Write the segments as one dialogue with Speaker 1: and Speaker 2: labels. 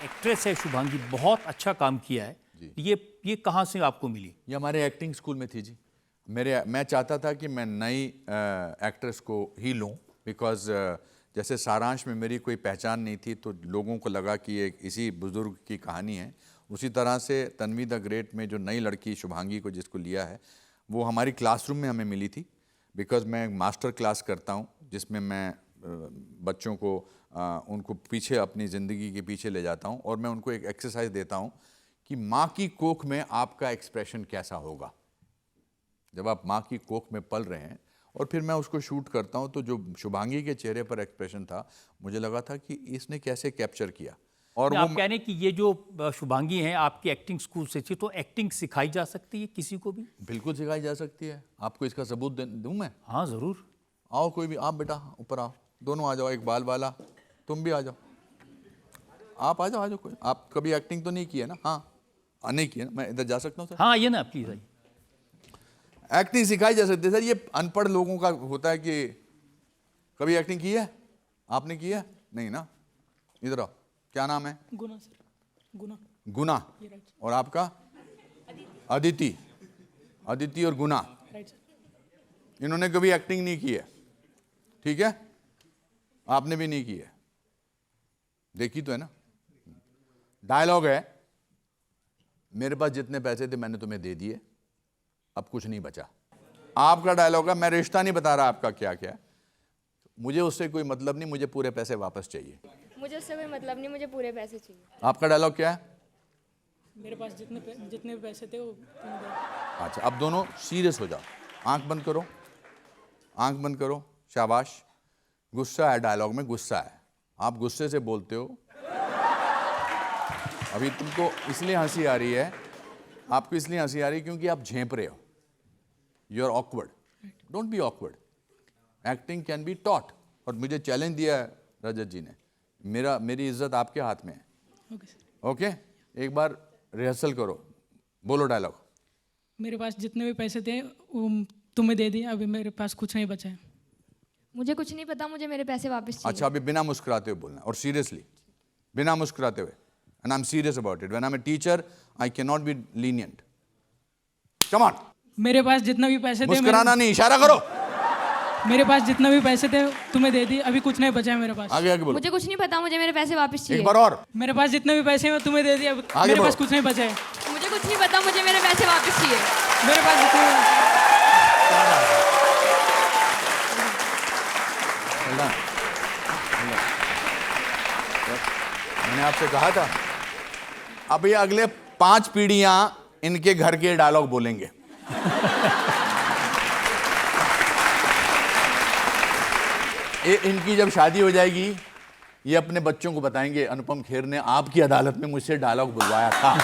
Speaker 1: Actress है शुभांगी, बहुत अच्छा काम किया है। ये कहाँ से आपको मिली?
Speaker 2: ये हमारे एक्टिंग स्कूल में थी जी। मैं चाहता था कि मैं नई एक्ट्रेस को ही लूं, बिकॉज जैसे सारांश में मेरी कोई पहचान नहीं थी तो लोगों को लगा कि ये इसी बुजुर्ग की कहानी है। उसी तरह से तन्वी द ग्रेट में जो नई लड़की शुभांगी को जिसको लिया है वो हमारी क्लासरूम में हमें मिली थी, बिकॉज मैं मास्टर क्लास करता हूँ जिसमें मैं बच्चों को उनको पीछे अपनी ज़िंदगी के पीछे ले जाता हूँ और मैं उनको एक एक्सरसाइज देता हूँ कि माँ की कोख में आपका एक्सप्रेशन कैसा होगा जब आप माँ की कोख में पल रहे हैं। और फिर मैं उसको शूट करता हूँ तो जो शुभांगी के चेहरे पर एक्सप्रेशन था मुझे लगा था कि इसने कैसे कैप्चर किया। और वो
Speaker 1: आप कह रहे हैं कि ये जो शुभांगी हैं आपकी एक्टिंग स्कूल से थी, तो एक्टिंग सिखाई जा सकती है किसी को भी?
Speaker 2: बिल्कुल सिखाई जा सकती है। आपको इसका सबूत दूँ मैं?
Speaker 1: हाँ ज़रूर।
Speaker 2: आओ कोई भी, आप बेटा ऊपर आओ, दोनों आ जाओ, इकबाल वाला तुम भी आ जाओ, आप आ जाओ कोई। आप कभी एक्टिंग तो नहीं की है ना? हाँ नहीं की है ना? मैं इधर जा सकता हूँ सर?
Speaker 1: हाँ आइए ना प्लीज आइए।
Speaker 2: एक्टिंग सिखाई जा सकती है सर। ये अनपढ़ लोगों का होता है कि कभी एक्टिंग की है? आपने की है? नहीं ना? इधर आओ, क्या नाम है?
Speaker 3: गुना सर। गुना।
Speaker 2: गुना। और आपका? अदिति। अदिति और गुना।
Speaker 3: Right sir.
Speaker 2: इन्होंने कभी एक्टिंग नहीं की है, ठीक है? आपने भी नहीं की है, देखी तो है ना? डायलॉग है, मेरे पास जितने पैसे थे मैंने तुम्हें दे दिए, अब कुछ नहीं बचा। आपका डायलॉग है, मैं रिश्ता नहीं बता रहा आपका क्या क्या है, मुझे उससे कोई मतलब नहीं, मुझे पूरे पैसे वापस चाहिए।
Speaker 4: मुझे उससे कोई मतलब नहीं, मुझे पूरे पैसे चाहिए।
Speaker 2: आपका डायलॉग क्या है?
Speaker 3: मेरे पास जितने पैसे थे वो तुमने दे।
Speaker 2: अच्छा, अब दोनों सीरियस हो जाओ, आंख बंद करो, आंख बंद करो, शाबाश। गुस्सा है डायलॉग में, गुस्सा है, आप गुस्से से बोलते हो। अभी तुमको इसलिए हंसी आ रही है, आपको इसलिए हंसी आ रही है क्योंकि आप झेप रहे हो। You are awkward, don't be awkward. Acting can be taught. और मुझे चैलेंज दिया है रजत जी ने, मेरी इज्जत आपके हाथ में है।
Speaker 3: Okay sir.
Speaker 2: ओके, एक बार रिहर्सल करो, बोलो डायलॉग।
Speaker 3: मेरे पास जितने भी पैसे थे वो तुम्हें दे दिए, अभी मेरे पास कुछ नहीं बचा है।
Speaker 4: मुझे कुछ नहीं पता, मुझे मेरे पैसे वापस चाहिए।
Speaker 2: अच्छा, अभी बिना मुस्कुराते हुए बोलना और सीरियसली, बिना मुस्कुराते हुए। And I am serious about it. When I am a teacher I can not be lenient. Come on.
Speaker 3: मेरे पास जितना भी पैसे थे
Speaker 2: मुस्कुराना नहीं, इशारा करो।
Speaker 3: मेरे पास जितना भी पैसे थे तुम्हें दे दिए, अभी कुछ नहीं बचा है मेरे पास।
Speaker 2: आगे आगे बोलो।
Speaker 4: मुझे कुछ नहीं पता, मुझे मेरे पैसे वापस चाहिए।
Speaker 2: एक बार और।
Speaker 3: मेरे पास जितने भी पैसे हैं तुम्हें दे दिए, अब
Speaker 2: आगे
Speaker 3: मेरे
Speaker 2: बढ़ो।
Speaker 3: पास कुछ नहीं बचा है।
Speaker 4: मुझे कुछ नहीं पता, मुझे मेरे पैसे वापस चाहिए।
Speaker 3: मेरे पास जितने
Speaker 2: मैंने आपसे कहा था, अब ये अगले 5 पीढ़ियां इनके घर के डायलॉग बोलेंगे। इनकी जब शादी हो जाएगी ये अपने बच्चों को बताएंगे, अनुपम खेर ने आपकी अदालत में मुझसे डायलॉग बुलवाया था।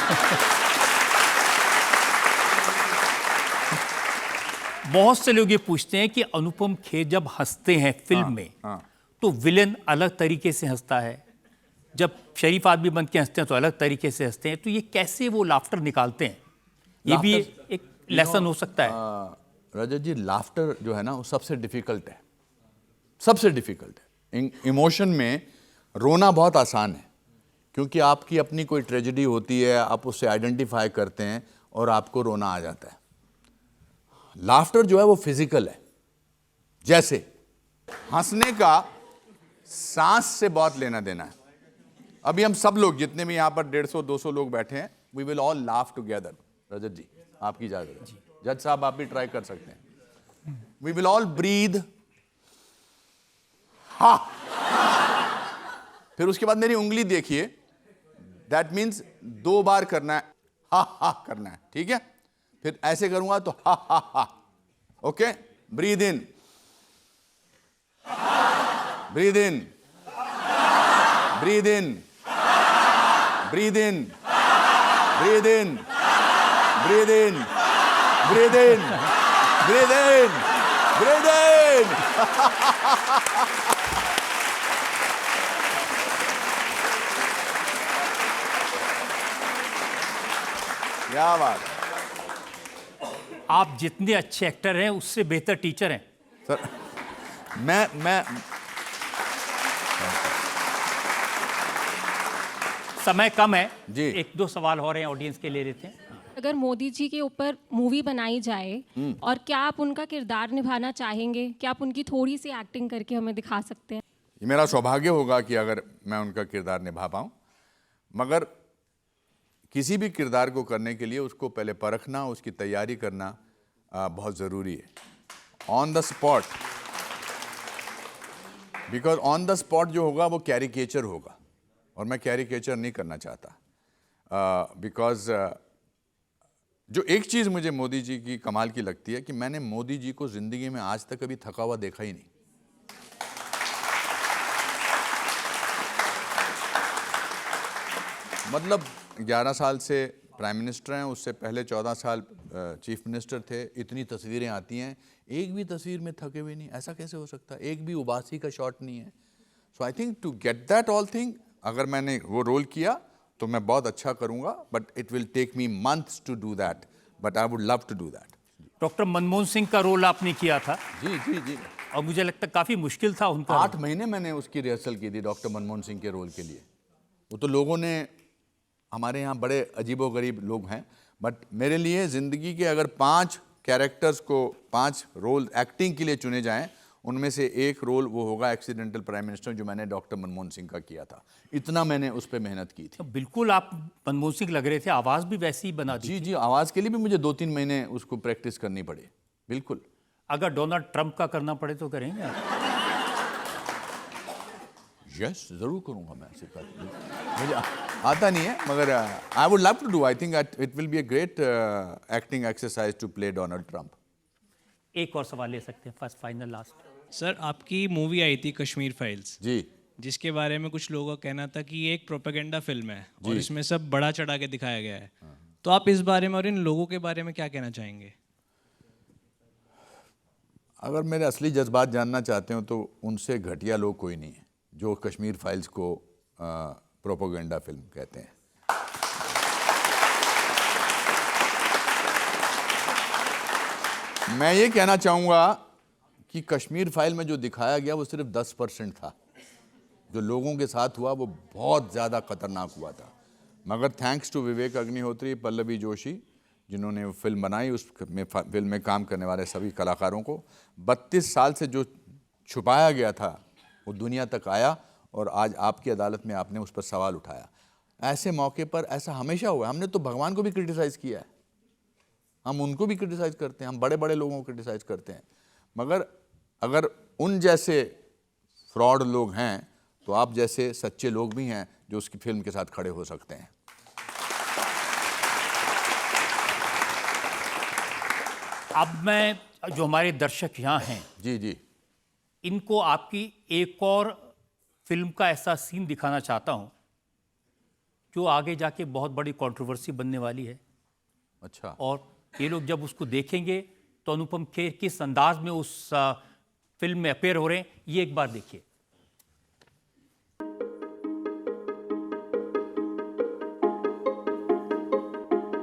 Speaker 1: बहुत से लोग ये पूछते हैं कि अनुपम खेर जब हंसते हैं फिल्म में तो विलेन अलग तरीके से हंसता है, जब शरीफ आदमी बन के हंसते हैं तो अलग तरीके से हंसते हैं, तो ये कैसे वो लाफ्टर निकालते हैं? ये भी एक लेसन हो सकता है।
Speaker 2: रजत जी, लाफ्टर जो है ना वो सबसे डिफिकल्ट है, सबसे डिफिकल्ट है। इमोशन में रोना बहुत आसान है क्योंकि आपकी अपनी कोई ट्रेजेडी होती है, आप उससे आइडेंटिफाई करते हैं और आपको रोना आ जाता है। लाफ्टर जो है वो फिजिकल है। जैसे हंसने का सांस से बहुत लेना देना है। अभी हम सब लोग जितने भी यहां पर 150-200 लोग बैठे हैं, we will all laugh together. Rajat ji आपकी इजाजत है, जज साहब आप भी ट्राई कर सकते हैं। वी विल ऑल ब्रीद, हा। फिर उसके बाद मेरी उंगली देखिए, दैट मीन्स 2 बार करना है, हा हा करना है, ठीक है? फिर ऐसे करूंगा तो हा हा हा। Okay, breathe in, breathe in, breathe in, breathe in, breathe in, breathe in, breathe in, breathe in, breathe in. क्या बात है।
Speaker 1: आप जितने अच्छे एक्टर हैं उससे बेहतर टीचर हैं
Speaker 2: सर। मैं
Speaker 1: समय कम है
Speaker 2: जी।
Speaker 1: 1-2 सवाल हो रहे हैं, ऑडियंस के ले लेते हैं।
Speaker 5: अगर मोदी जी के ऊपर मूवी बनाई जाए और क्या आप उनका किरदार निभाना चाहेंगे? क्या आप उनकी थोड़ी सी एक्टिंग करके हमें दिखा सकते हैं?
Speaker 2: ये मेरा सौभाग्य होगा कि अगर मैं उनका किरदार निभा पाऊँ, मगर किसी भी किरदार को करने के लिए उसको पहले परखना, उसकी तैयारी करना बहुत ज़रूरी है। On the spot, because on the spot जो होगा वो कैरिकेचर होगा, और मैं कैरिकेचर नहीं करना चाहता। बिकॉज जो एक चीज़ मुझे मोदी जी की कमाल की लगती है कि मैंने मोदी जी को ज़िंदगी में आज तक कभी थका हुआ देखा ही नहीं। मतलब 11 साल से प्राइम मिनिस्टर हैं, उससे पहले 14 साल चीफ मिनिस्टर थे। इतनी तस्वीरें आती हैं, एक भी तस्वीर में थके हुए नहीं। ऐसा कैसे हो सकता है? एक भी उबासी का शॉट नहीं है। So I think to get that all thing, अगर मैंने वो रोल किया तो मैं बहुत अच्छा करूँगा, but it will take me months to do that, but I would love to do that.
Speaker 1: Doctor Manmohan Singh का रोल आपने किया था,
Speaker 2: जी जी जी।
Speaker 1: और मुझे लगता है काफ़ी मुश्किल था उनका।
Speaker 2: 8 महीने मैंने उसकी रिहर्सल की थी डॉक्टर मनमोहन सिंह के रोल के लिए। वो तो लोगों ने, हमारे यहाँ बड़े अजीबोगरीब लोग हैं, बट मेरे लिए ज़िंदगी के अगर 5 कैरेक्टर्स को 5 रोल एक्टिंग के लिए चुने जाएं, उनमें से एक रोल वो होगा एक्सीडेंटल प्राइम मिनिस्टर, जो मैंने डॉक्टर मनमोहन सिंह का किया था। इतना मैंने उस पर मेहनत की थी।
Speaker 1: बिल्कुल आप मनमोहन सिंह लग रहे थे, आवाज़ भी वैसी ही बना दी।
Speaker 2: जी जी, आवाज़ के लिए भी मुझे 2-3 महीने उसको प्रैक्टिस करनी पड़ी। बिल्कुल।
Speaker 1: अगर डोनाल्ड ट्रंप का करना पड़े तो करेंगे आप?
Speaker 2: यस, ज़रूर करूँगा मैं। ऐसी बात नहीं, मुझे आता नहीं है, मगर I would love to do. I think it will be a great acting exercise to play Donald Trump.
Speaker 1: एक और सवाल ले सकते हैं, फर्स्ट फाइनल लास्ट।
Speaker 6: सर, आपकी मूवी आई थी कश्मीर फाइल्स,
Speaker 2: जी
Speaker 6: जिसके बारे में कुछ लोगों का कहना था कि ये एक प्रोपेगेंडा फिल्म है और इसमें सब बड़ा चढ़ा के दिखाया गया है। तो आप इस बारे में और इन लोगों के बारे में क्या कहना चाहेंगे?
Speaker 2: अगर मेरे असली जज्बात जानना चाहते हो तो उनसे घटिया लोग कोई नहीं है जो कश्मीर फाइल्स को प्रोपेगेंडा फिल्म कहते हैं। मैं ये कहना चाहूँगा कि कश्मीर फाइल में जो दिखाया गया वो सिर्फ 10% था। जो लोगों के साथ हुआ वो बहुत ज़्यादा खतरनाक हुआ था। मगर थैंक्स टू विवेक अग्निहोत्री, पल्लवी जोशी, जिन्होंने वो फिल्म बनाई, उस फिल्म में काम करने वाले सभी कलाकारों को, 32 साल से जो छुपाया गया था वो दुनिया तक आया, और आज आपकी अदालत में आपने उस पर सवाल उठाया। ऐसे मौके पर ऐसा हमेशा हुआ है। हमने तो भगवान को भी क्रिटिसाइज़ किया है, हम उनको भी क्रिटिसाइज़ करते हैं, हम बड़े बड़े लोगों को क्रिटिसाइज़ करते हैं। मगर अगर उन जैसे फ्रॉड लोग हैं तो आप जैसे सच्चे लोग भी हैं जो उसकी फिल्म के साथ खड़े हो सकते हैं।
Speaker 1: अब मैं, जो हमारे दर्शक यहाँ हैं,
Speaker 2: जी जी,
Speaker 1: इनको आपकी एक और फिल्म का ऐसा सीन दिखाना चाहता हूँ जो आगे जाके बहुत बड़ी कंट्रोवर्सी बनने वाली है।
Speaker 2: अच्छा।
Speaker 1: और ये लोग जब उसको देखेंगे तो अनुपम खेर किस अंदाज में उस फिल्म में अपेयर हो रहे हैं, ये एक बार देखिए।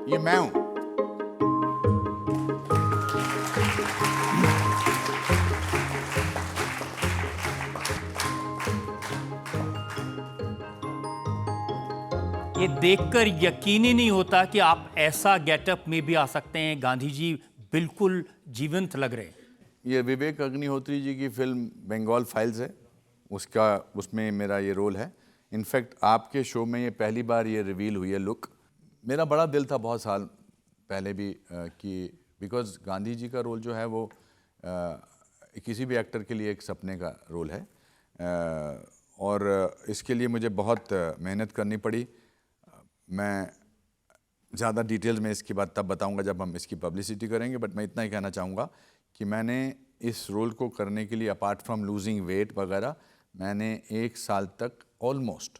Speaker 2: ये मैं हूं।
Speaker 1: ये देखकर यकीन ही नहीं होता कि आप ऐसा गेटअप में भी आ सकते हैं। गांधी जी बिल्कुल जीवंत लग रहे हैं।
Speaker 2: ये विवेक अग्निहोत्री जी की फिल्म बंगाल फाइल्स है, उसमें मेरा ये रोल है। इनफैक्ट आपके शो में ये पहली बार ये रिवील हुई है लुक। मेरा बड़ा दिल था बहुत साल पहले भी कि बिकॉज गांधी जी का रोल जो है वो किसी भी एक्टर के लिए एक सपने का रोल है, और इसके लिए मुझे बहुत मेहनत करनी पड़ी। मैं ज़्यादा डिटेल्स में इसकी बात तब बताऊंगा जब हम इसकी पब्लिसिटी करेंगे, बट मैं इतना ही कहना चाहूँगा कि मैंने इस रोल को करने के लिए अपार्ट फ्रॉम लूजिंग वेट वगैरह, मैंने 1 साल तक ऑलमोस्ट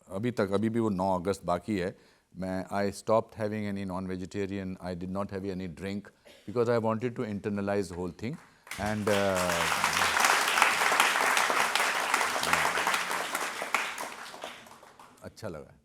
Speaker 2: अभी भी वो 9 अगस्त बाकी है, मैं I stopped having any non vegetarian, I did not have any drink because I wanted to internalise whole thing and अच्छा लगा।